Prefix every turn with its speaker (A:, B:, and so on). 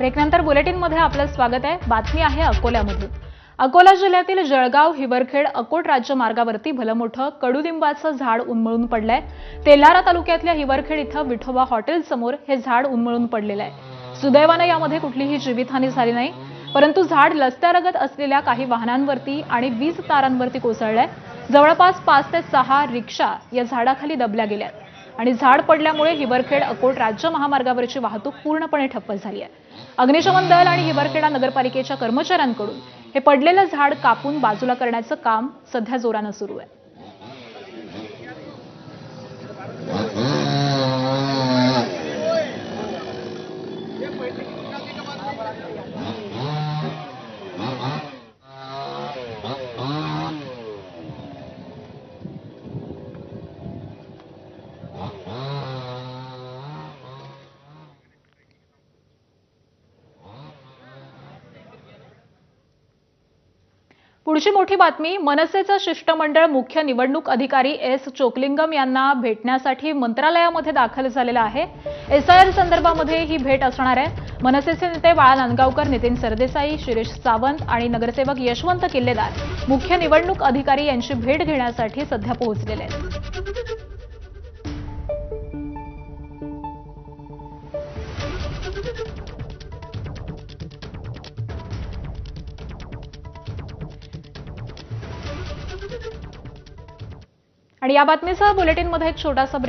A: ब्रेकनंतर बुलेटिनमध्ये आपलं स्वागत आहे। बातमी आहे अकोल्यामधून। अकोला जिल्ह्यातील जळगाव हिवरखेड अकोट राज्य मार्गावरती भलमोठं कडुलिंबाचं झाड उन्मळून पडलंय। तेल्हारा तालुक्यातल्या हिवरखेड इथं विठोबा हॉटेल समोर हे झाड उन्मळून पडलेलं आहे। सुदैवाने यामध्ये कुठलीही जीवितहानी झाली नाही, परंतु झाड रस्त्यालगत असलेल्या काही वाहनांवरती आणि वीज तारांवरती कोसळलंय। जवळपास 5 ते 6 रिक्षा या झाडाखाली दबल्या गेल्यात आणि झाड पडल्यामुळे हिवरखेड अकोट राज्य महामार्गावरची वाहतूक पूर्णपणे ठप्प झाली आहे। अग्निशमन दल आणि हिवरखेडा नगरपालिकेच्या कर्मचाऱ्यांकडून हे पडलेलं झाड कापून बाजूला करण्याचं काम सध्या जोरानं सुरू आहे। पुढची मोठी बातमी, मनसेचं शिष्टमंडळ मुख्य निवडणूक अधिकारी एस चोकलिंगम यांना भेटण्यासाठी मंत्रालयामध्ये दाखल झालेलं आहे। एसआयआर संदर्भामध्ये ही भेट असणार आहे। मनसेचे नेते बाळा नांदगावकर, नितीन सरदेसाई, शिरीष सावंत आणि नगरसेवक यशवंत किल्लेदार मुख्य निवडणूक अधिकारी यांची भेट घेण्यासाठी सध्या पोहोचलेले आहेत। आणि या बातमीसह बुलेटिनमध्ये एक छोटासा ब्रेक